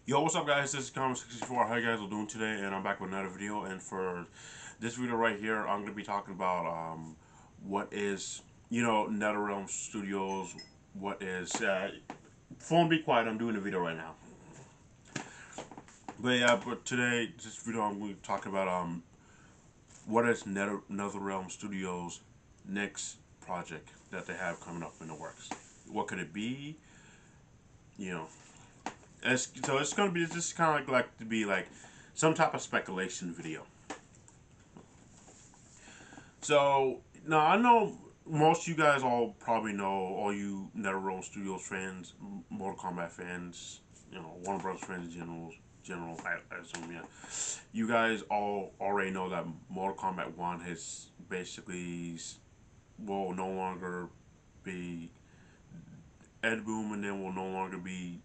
Yo, what's up, guys? This is Common64. How you guys are doing today? And I'm back with another video. And for this video right here, I'm gonna be talking about what is Netherrealm Studios. What is phone? Be quiet. I'm doing a video right now. But yeah, but today this video I'm going to talk about what is Netherrealm Studios' next project that they have coming up in the works. What could it be? You know, so it's gonna be just kind of like to be like some type of speculation video. So now I know most of you guys all probably know, all you NetherRealm Studios fans, Mortal Kombat fans, Warner Bros. Fans in general, I assume, yeah. You guys all already know that Mortal Kombat 1 has basically will no longer be Ed Boon, and then will no longer be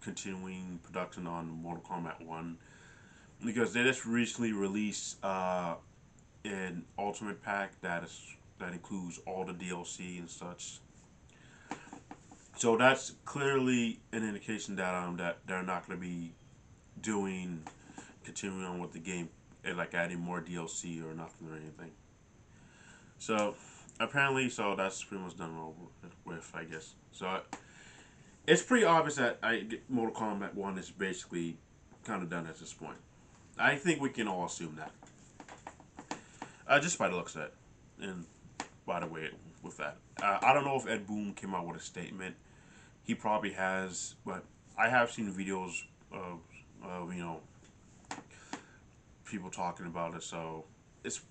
continuing production on Mortal Kombat 1 because they just recently released an Ultimate Pack that includes all the DLC and such. So that's clearly an indication that they're not going to be doing continuing on with the game and like adding more DLC or nothing or anything. So apparently, so that's pretty much done over with, I guess. So it's pretty obvious that Mortal Kombat 1 is basically kind of done at this point. I think we can all assume that. Just by the looks of it. And by the way, with that. I don't know if Ed Boon came out with a statement. He probably has, but I have seen videos of people talking about it, so it's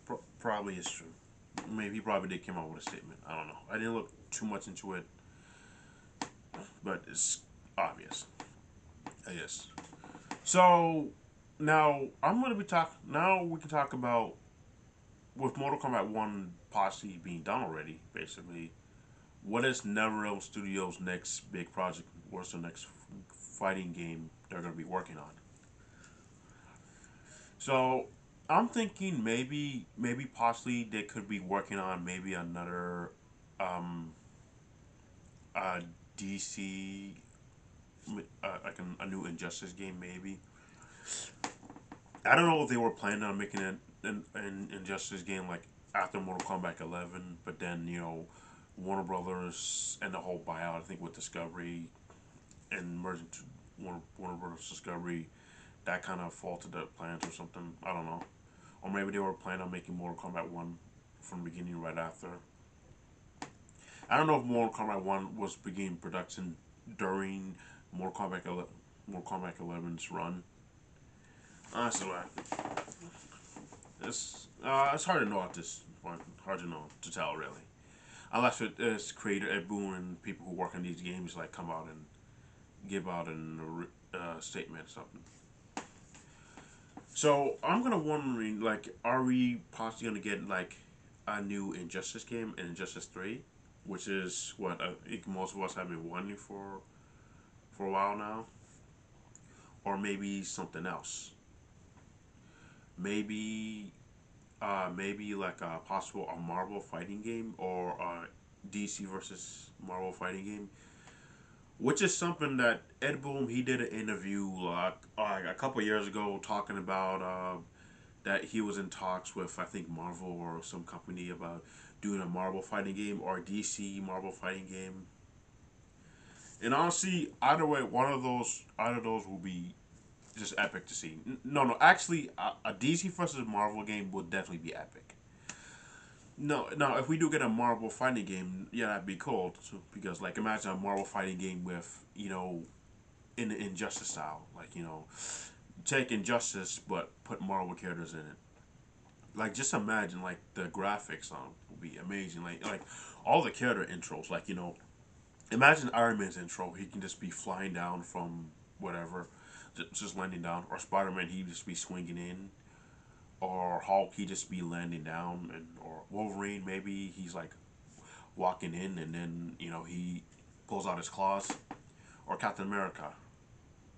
probably is true. Maybe he probably did come out with a statement. I don't know. I didn't look too much into it, but it's obvious, I guess. So now I'm gonna be talking. Now we can talk about with Mortal Kombat 1 possibly being done already. Basically, what is NetherRealm Studios' next big project? What's the next fighting game they're gonna be working on? So I'm thinking maybe possibly they could be working on maybe another um, uh, DC like a new Injustice game maybe. I don't know if they were planning on making an Injustice game like after Mortal Kombat 11, but then Warner Brothers and the whole buyout I think with Discovery and merging to Warner Brothers Discovery, that kind of faulted the plans or something. I don't know, or maybe they were planning on making Mortal Kombat 1 from the beginning right after. I don't know if Mortal Kombat 1 was beginning production during Mortal Kombat 11's run. Honestly, it's hard to know at this point. Hard to know to tell really, unless it is creator Ed Boon and people who work on these games like come out and give out a statement or something. So I'm gonna wondering like, are we possibly gonna get like a new Injustice game, Injustice 3, which is what I think most of us have been wanting for a while now, or maybe something else. Maybe maybe like a possible a Marvel fighting game or a DC versus Marvel fighting game, which is something that Ed Boon he did an interview a couple years ago talking about that he was in talks with I think Marvel or some company about doing a Marvel fighting game or a DC Marvel fighting game. And honestly, either of those will be just epic to see. No, actually, a DC versus Marvel game would definitely be epic. No, if we do get a Marvel fighting game, yeah, that'd be cool too, because like imagine a Marvel fighting game with in the Injustice style, like take Injustice but put Marvel characters in it. Like just imagine like the graphics on would be amazing. Like all the character intros, like imagine Iron Man's intro. He can just be flying down from whatever, just landing down. Or Spider Man, he just be swinging in. Or Hulk, he just be landing down. And or Wolverine, maybe he's like walking in, and then he pulls out his claws. Or Captain America.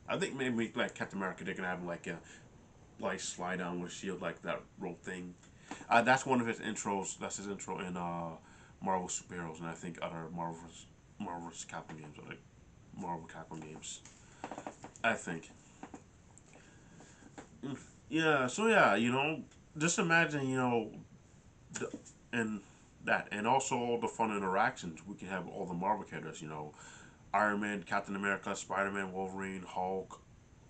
I think maybe like Captain America, they can have like a like slide down with shield like that rope thing. That's one of his intros. That's his intro in Marvel superheroes, and I think other Marvel's Capcom games, or like Marvel Capcom games. I think. Yeah, so yeah, just imagine, and that, and also all the fun interactions. We can have all the Marvel characters, Iron Man, Captain America, Spider Man, Wolverine, Hulk,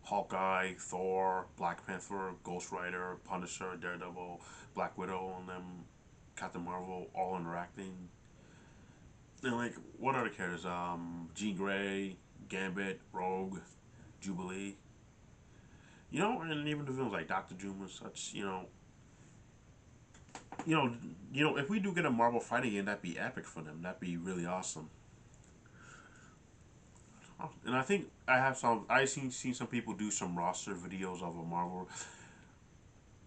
Hawkeye, Thor, Black Panther, Ghost Rider, Punisher, Daredevil, Black Widow, and them, Captain Marvel, all interacting. And like, what other characters? Jean Grey, Gambit, Rogue, Jubilee. And even the villains like Doctor Doom and such. You know, if we do get a Marvel fighting game, that'd be epic for them. That'd be really awesome. And I think I seen some people do some roster videos of a Marvel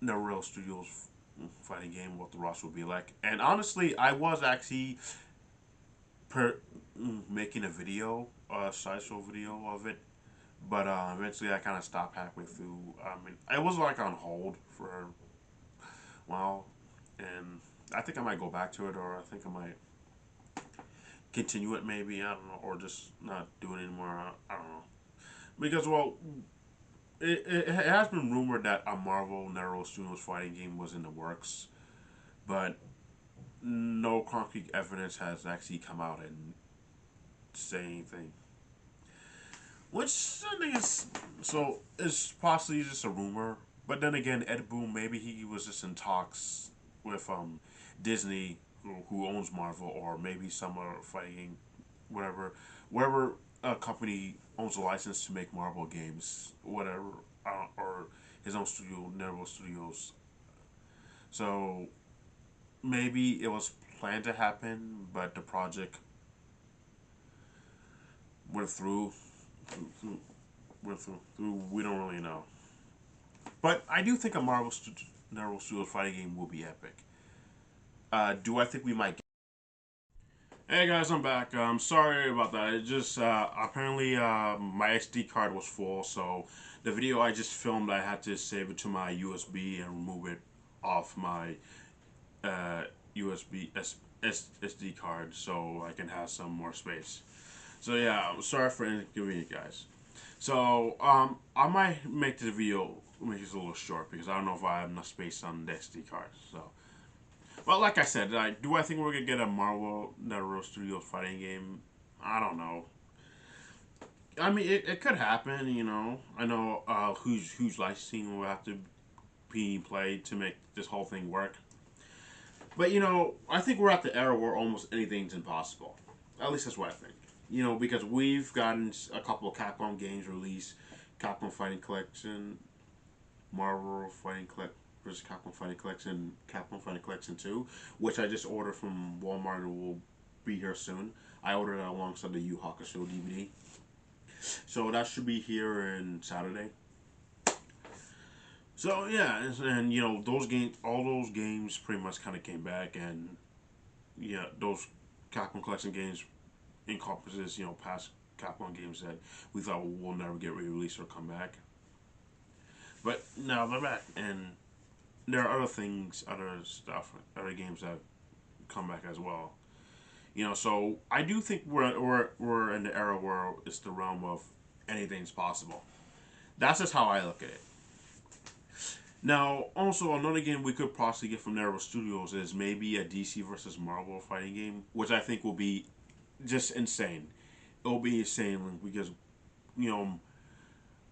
Netherrealm Studios fighting game, what the roster would be like. And honestly, I was actually per, making a video, a sideshow video of it, but eventually I kind of stopped halfway through. I mean, it was like on hold for a while, and I think I might go back to it, or I think I might continue it, maybe. I don't know, or just not do it anymore. I don't know. Because, well, it has been rumored that a Marvel Netherrealm Studios fighting game was in the works, but no concrete evidence has actually come out and say anything. Which I think is so it's possibly just a rumor. But then again, Ed Boon, maybe he was just in talks with Disney, who owns Marvel, or maybe some are fighting, whatever, wherever a company owns a license to make Marvel games, whatever, or his own studio, Netherrealm Studios. So maybe it was planned to happen, but the project went through, through. We don't really know. But I do think a Marvel Studios fighting game will be epic. Do I think we might get. Hey guys, I'm back. Sorry about that. It just apparently my SD card was full, so the video I just filmed, I had to save it to my USB and remove it off my uh, USB SD card so I can have some more space. So yeah, I'm sorry for inconvenience, guys. So I might make this video make this a little short because I don't know if I have enough space on the SD card. So, well, like I said, do I think we're gonna get a Marvel Netherrealm Studios fighting game? I don't know. I mean, it could happen. I know who's licensing will have to be played to make this whole thing work. But I think we're at the era where almost anything's impossible. At least that's what I think. Because we've gotten a couple of Capcom games released, Capcom Fighting Collection, Marvel Fighting Collection versus Capcom Fighting Collection, Capcom Fighting Collection 2, which I just ordered from Walmart and will be here soon. I ordered it alongside the Yu Hakusho DVD. So that should be here in Saturday. So yeah, and those games, all those games pretty much kind of came back, and yeah, those Capcom Collection games encompasses past Capcom games that we thought will never get re-released or come back. But now they're back, and there are other things, other stuff, other games that come back as well. So I do think we're in the era where it's the realm of anything's possible. That's just how I look at it. Now, also another game we could possibly get from Netherrealm Studios is maybe a DC versus Marvel fighting game, which I think will be just insane. It'll be insane because you know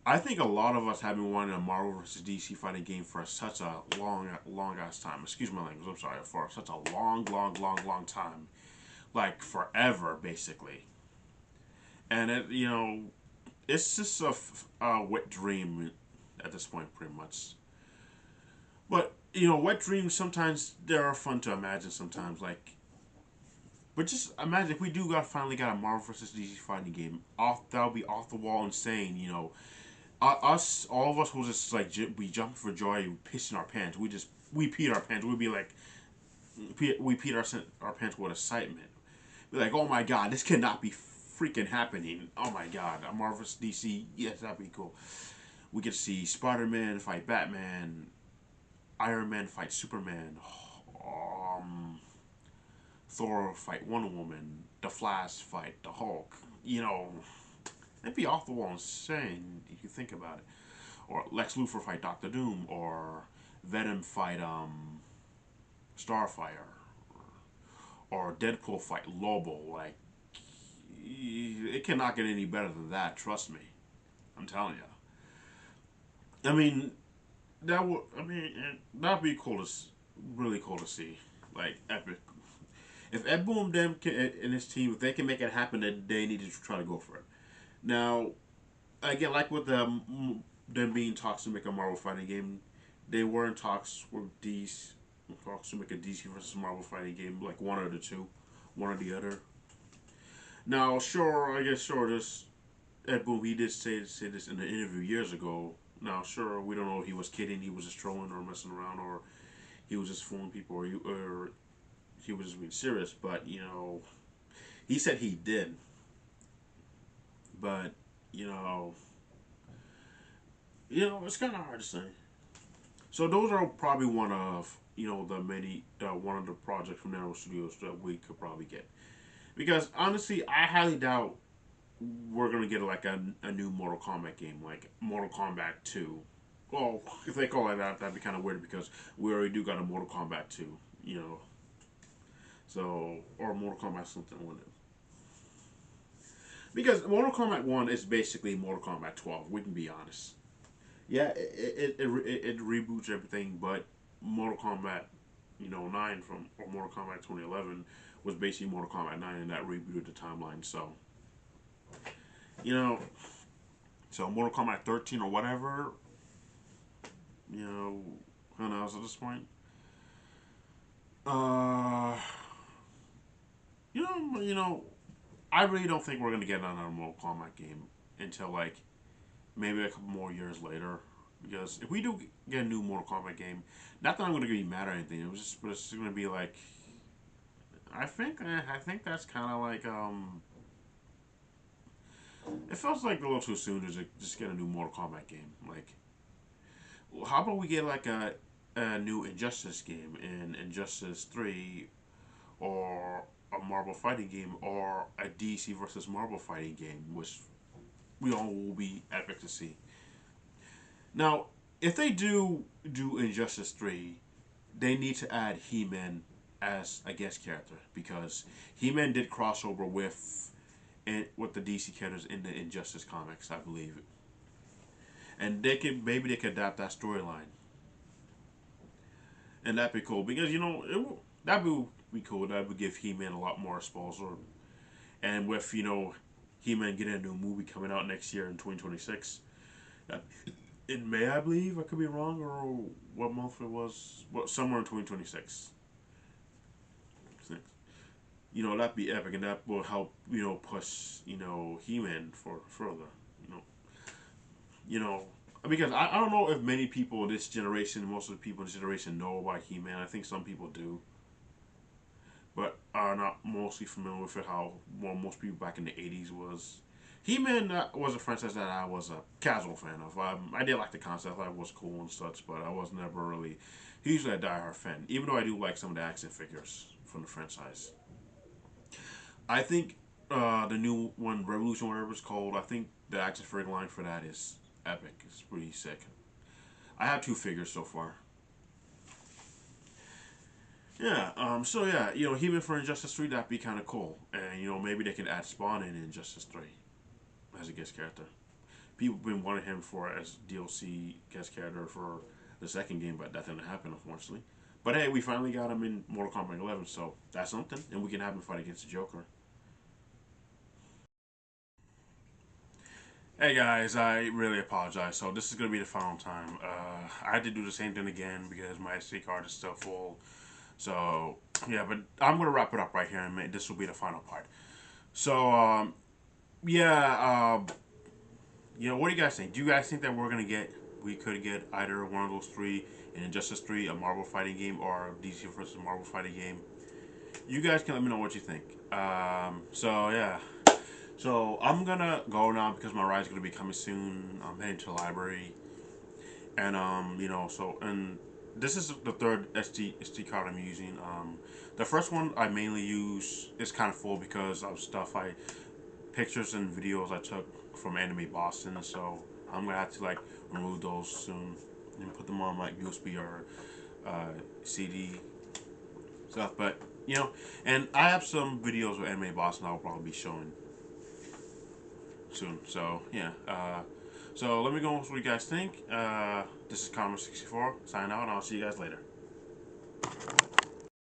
I think a lot of us have been wanting a Marvel versus DC fighting game for such a long ass time. Excuse my language. I'm sorry, for such a long time, like forever, basically. And it's just a wet dream at this point, pretty much. But wet dreams sometimes they are fun to imagine. Sometimes, but just imagine if we finally got a Marvel versus DC fighting game. That would be off the wall insane. All of us will just we jump for joy, pissing our pants. We peed our pants. We'd be like, we peed our pants with excitement. Be like, oh my god, this cannot be freaking happening. Oh my god, a Marvel vs. DC, yes, that'd be cool. We get to see Spider-Man fight Batman, Iron Man fight Superman, um, Thor fight Wonder Woman, The Flash fight the Hulk. It'd be off the wall insane if you think about it. or Lex Luthor fight Doctor Doom, or Venom fight Starfire, or Deadpool fight Lobo. Like, it cannot get any better than that. Trust me, I'm telling you. I mean, that would. I mean, that'd be cool to, really cool to see. Like epic. If Ed Boon them can, and his team, if they can make it happen, then they need to try to go for it. Now, again, like with them being talks to make a Marvel fighting game, they were in talks with DC, talks to make a DC versus Marvel fighting game, like one or the two, one or the other. Now, sure, I guess sure, this Ed Boon, he did say this in an interview years ago. Now, sure, we don't know if he was kidding, he was just trolling or messing around, or he was just fooling people, or he was just being serious. But he said he did. But you know, it's kind of hard to say. So those are probably one of the many one of the projects from Netherrealm Studios that we could probably get. Because honestly, I highly doubt we're gonna get like a new Mortal Kombat game, like Mortal Kombat 2. Well, if they call it that, that'd be kind of weird because we already do got a Mortal Kombat 2, So, or Mortal Kombat something with it. Because Mortal Kombat 1 is basically Mortal Kombat 12, we can be honest. Yeah, it reboots everything, but Mortal Kombat, 9 from, or Mortal Kombat 2011 was basically Mortal Kombat 9, and that rebooted the timeline. So, you know, so Mortal Kombat 13 or whatever, who knows at this point? Uh, I really don't think we're gonna get another Mortal Kombat game until like maybe a couple more years later. Because if we do get a new Mortal Kombat game, not that I'm gonna be mad or anything, but it's gonna be like, I think that's kind of like it feels like a little too soon to just get a new Mortal Kombat game. Like, how about we get like a new Injustice game in Injustice 3, or a Marvel fighting game, or a DC versus Marvel fighting game, which we all will be epic to see. Now, if they do Injustice 3, they need to add He-Man as a guest character, because He-Man did crossover with the DC characters in the Injustice comics, I believe, and maybe they could adapt that storyline, and that'd be cool because that would be cool. That would give He-Man a lot more exposure, and with He-Man getting a new movie coming out next year in 2026. In May, I believe. I could be wrong, or what month it was. Well, somewhere in 2026. That'd be epic, and that will help push He-Man for further. You know, you know because I don't know if many people in this generation, most of the people in this generation, know about He-Man. I think some people do, but are not mostly familiar with it. How most people back in the '80s was. He-Man was a franchise that I was a casual fan of. I did like the concept; I thought it was cool and such, but I was never really hugely a diehard fan. Even though I do like some of the action figures from the franchise. I think the new one, Revolution, whatever it's called, I think the action figure line for that is epic. It's pretty sick. I have two figures so far. Yeah. So yeah, He-Man for Injustice 3, that'd be kind of cool, and maybe they can add Spawn in Injustice 3 as a guest character. People have been wanting him for as DLC guest character for the second game, but that didn't happen, unfortunately. But hey, we finally got him in Mortal Kombat 11, so that's something, and we can have him fight against the Joker. Hey guys, I really apologize. So this is gonna be the final time. I had to do the same thing again because my SD card is still full. So yeah, but I'm gonna wrap it up right here, and this will be the final part. So yeah, what do you guys think? Do you guys think that we could get either one of those three in Injustice 3, a Marvel fighting game, or DC versus Marvel fighting game? You guys can let me know what you think. So yeah. So I'm gonna go now because my ride's gonna be coming soon. I'm heading to the library, and this is the third SD card I'm using. The first one I mainly use is kind of full because of stuff pictures and videos I took from Anime Boston. So I'm gonna have to like remove those soon and put them on like USB or CD stuff. But you know, and I have some videos with anime boss, and I'll probably be showing soon. So yeah. So let me know what you guys think. This is Commerce 64 signing out, and I'll see you guys later.